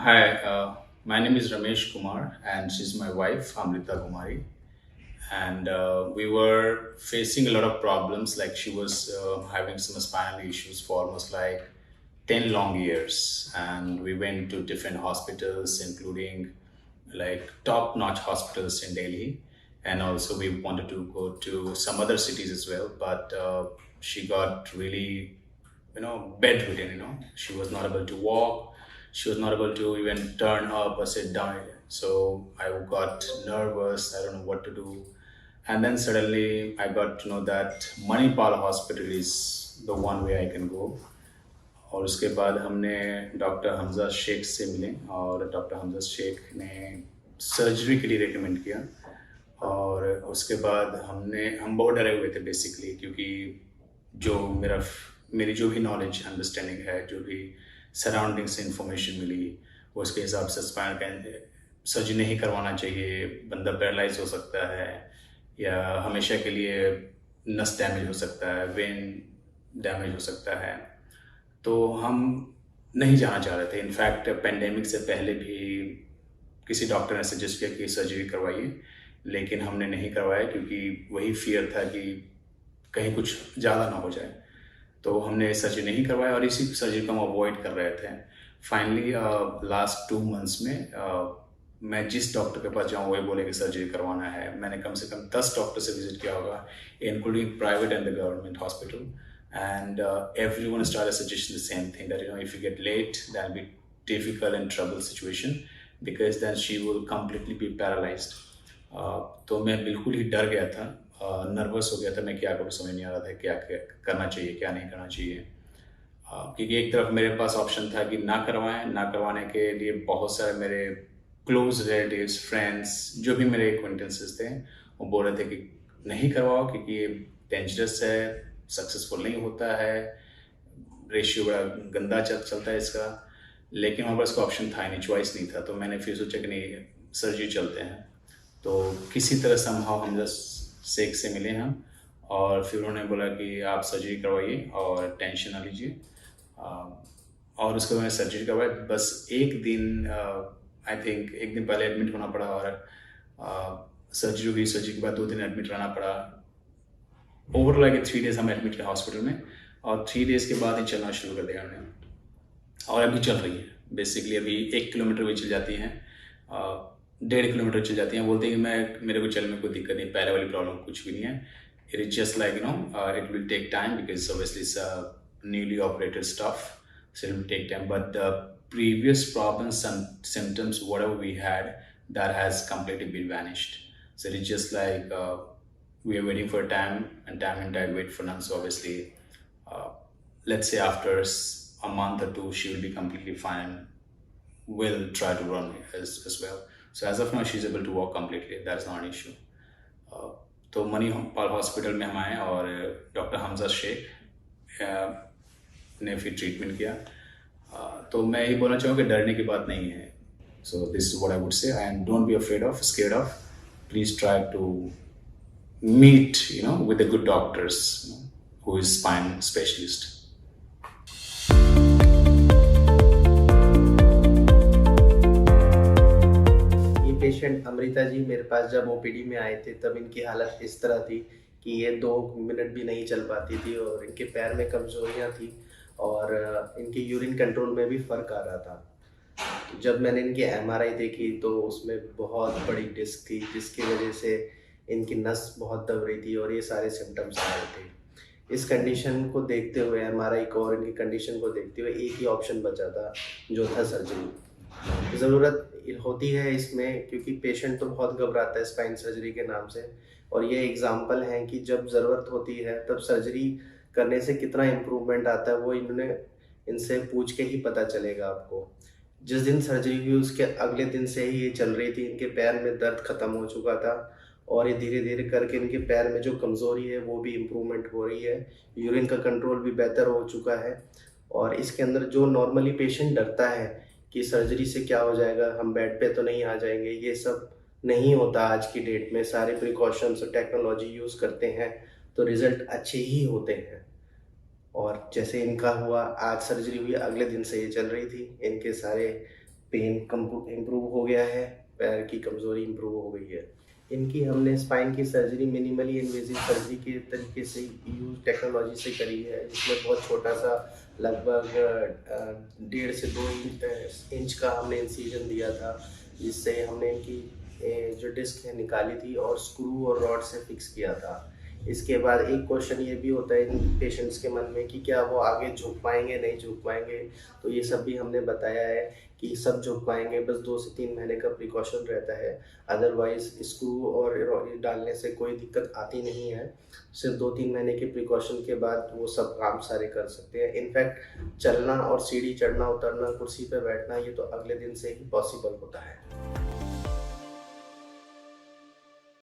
Hi, my name is Ramesh Kumar, and she's my wife, Amrita Kumari. And we were facing a lot of problems. Like she was having some spinal issues for almost like 10 long years. And we went to different hospitals, including like top notch hospitals in Delhi. And also, we wanted to go to some other cities as well. But she got really bedridden. She was not able to walk, she was not able to even turn up or sit down. So I got nervous, I don't know what to do. And then suddenly I got to know that Manipal hospital is the one way I can go. और उसके बाद हमने doctor Hamza Sheikh से मिले, और doctor Hamza Sheikh ने surgery के लिए रिकमेंड किया। और उसके बाद हम बहुत डरे हुए थे बेसिकली, क्योंकि जो मेरी जो भी नॉलेज अंडरस्टैंडिंग है, जो भी सराउंडिंग से इंफॉर्मेशन मिली, वो उसके हिसाब से स्पाइनल का सर्जरी नहीं करवाना चाहिए, बंदा पैरालाइज हो सकता है, या हमेशा के लिए नस डैमेज हो सकता है, वेन डैमेज हो सकता है। तो हम नहीं जाना चाह रहे थे। इनफैक्ट पेंडेमिक से पहले भी किसी डॉक्टर ने सजेस्ट किया कि सर्जरी करवाइए, लेकिन हमने नहीं करवाया, क्योंकि वही फियर था कि कहीं कुछ ज़्यादा ना हो जाए। तो हमने सर्जरी नहीं करवाया, और इसी सर्जरी को हम अवॉइड कर रहे थे। फाइनली लास्ट 2 मंथ्स में मैं जिस डॉक्टर के पास जाऊँ, वही बोले कि सर्जरी करवाना है। मैंने कम से कम 10 डॉक्टर से विजिट किया होगा, including private and the government hospital. And everyone started suggesting the same thing, that if you get late, that'll be difficult and trouble situation, because then she will completely be paralyzed. तो मैं बिल्कुल ही डर गया था, nervous हो गया था। मैं क्या करूँ समझ नहीं आ रहा था, क्या क्या करना चाहिए, क्या नहीं करना चाहिए। क्योंकि एक तरफ मेरे पास ऑप्शन था कि ना करवाएं, ना करवाने के लिए बहुत सारे मेरे क्लोज रिलेटिव्स, फ्रेंड्स, जो भी मेरे एक्वेंटेंसेस थे, वो बोल रहे थे कि नहीं करवाओ, क्योंकि ये डेंजरस है, सक्सेसफुल नहीं होता है, रेशियो बड़ा गंदा चलता है इसका। लेकिन हमारे पास कोई ऑप्शन था नहीं, चॉइस नहीं था। तो मैंने फिर सोचा कि नहीं, सर्जरी चलते हैं। तो किसी तरह समहाउ हम जस्ट शेख से मिले हम, और फिर उन्होंने बोला कि आप सर्जरी करवाइए और टेंशन ना लीजिए। और उसके बाद मैंने सर्जरी करवाई। बस एक दिन, आई थिंक एक दिन पहले एडमिट होना पड़ा, और सर्जरी हुई। सर्जरी के बाद 2 दिन एडमिट रहना पड़ा। ओवर लाइक 3 डेज हम एडमिट थे हॉस्पिटल में, और 3 डेज के बाद ही चलना शुरू कर दिया हमने, और अभी चल रही है। बेसिकली अभी 1 किलोमीटर भी चल जाती हैं, 1.5 किलोमीटर चल जाती हैं। बोलते हैं कि मेरे को चलने में कोई दिक्कत नहीं, पहले वाली प्रॉब्लम कुछ भी नहीं है। It is just like it will take time, because obviously it's newly operated stuff, so it will take time. But the previous problems and symptoms, whatever we had, that has completely been vanished. So it's just like we are waiting for time, and time and tide wait for none. So obviously, uh, let's say after a month or 2, she will be completely fine. Will try to run as well. So as of now, she's able to walk completely. That's not an issue. तो Manipal hospital में हम आए, और doctor Hamza Sheikh ने फिर treatment किया। तो मैं यही बोलना चाहूँगा कि डरने की बात नहीं है। So this is what I would say, and don't be afraid of, scared of. Please try to meet with the good doctors, who is spine specialist. ये पेशेंट अमृता जी मेरे पास जब ओपीडी में आए थे, तब इनकी हालत इस तरह थी कि ये 2 मिनट भी नहीं चल पाती थी, और इनके पैर में कमजोरियां थी, और इनके यूरिन कंट्रोल में भी फर्क आ रहा था। तो जब मैंने इनकी एमआरआई देखी, तो उसमें बहुत बड़ी डिस्क थी, जिसकी वजह से इनकी नस बहुत दब रही थी, और ये सारे सिम्टम्स आ रहे थे। इस कंडीशन को देखते हुए, एमआरआई को और इनकी कंडीशन को देखते हुए, एक ही ऑप्शन बचा था, जो था सर्जरी। ज़रूरत होती है इसमें, क्योंकि पेशेंट तो बहुत घबराता है स्पाइन सर्जरी के नाम से, और ये एग्जाम्पल हैं कि जब ज़रूरत होती है तब सर्जरी करने से कितना इम्प्रूवमेंट आता है, वो इनसे पूछ के ही पता चलेगा आपको। जिस दिन सर्जरी हुई, उसके अगले दिन से ही ये चल रही थी। इनके पैर में दर्द ख़त्म हो चुका था, और ये धीरे धीरे करके इनके पैर में जो कमज़ोरी है वो भी इम्प्रूवमेंट हो रही है। यूरिन का कंट्रोल भी बेहतर हो चुका है। और इसके अंदर जो नॉर्मली पेशेंट डरता है कि सर्जरी से क्या हो जाएगा, हम बेड पे तो नहीं आ जाएंगे, ये सब नहीं होता। आज की डेट में सारे प्रिकॉशंस और टेक्नोलॉजी यूज़ करते हैं, तो रिज़ल्ट अच्छे ही होते हैं। और जैसे इनका हुआ, आज सर्जरी हुई, अगले दिन से ये चल रही थी। इनके सारे पेन इम्प्रूव हो गया है, पैर की कमज़ोरी इम्प्रूव हो गई है। इनकी हमने स्पाइन की सर्जरी मिनिमली इन्वेजिव सर्जरी के तरीके से यूज टेक्नोलॉजी से करी है, जिसमें बहुत छोटा सा लगभग 1.5 से 2 इंच का हमने इंसिजन दिया था, जिससे हमने इनकी जो डिस्क है निकाली थी और स्क्रू और रॉड से फिक्स किया था। इसके बाद एक क्वेश्चन ये भी होता है इन पेशेंट्स के मन में कि क्या वो आगे झुक पाएंगे, नहीं झुक पाएंगे। तो ये सब भी हमने बताया है कि सब झुक पाएंगे, बस 2 से 3 महीने का प्रिकॉशन रहता है। अदरवाइज स्क्रू और डालने से कोई दिक्कत आती नहीं है। सिर्फ 2-3 महीने के प्रिकॉशन के बाद वो सब काम सारे कर सकते हैं। इनफैक्ट चलना और सीढ़ी चढ़ना उतरना, कुर्सी पे बैठना, ये तो अगले दिन से ही पॉसिबल होता है।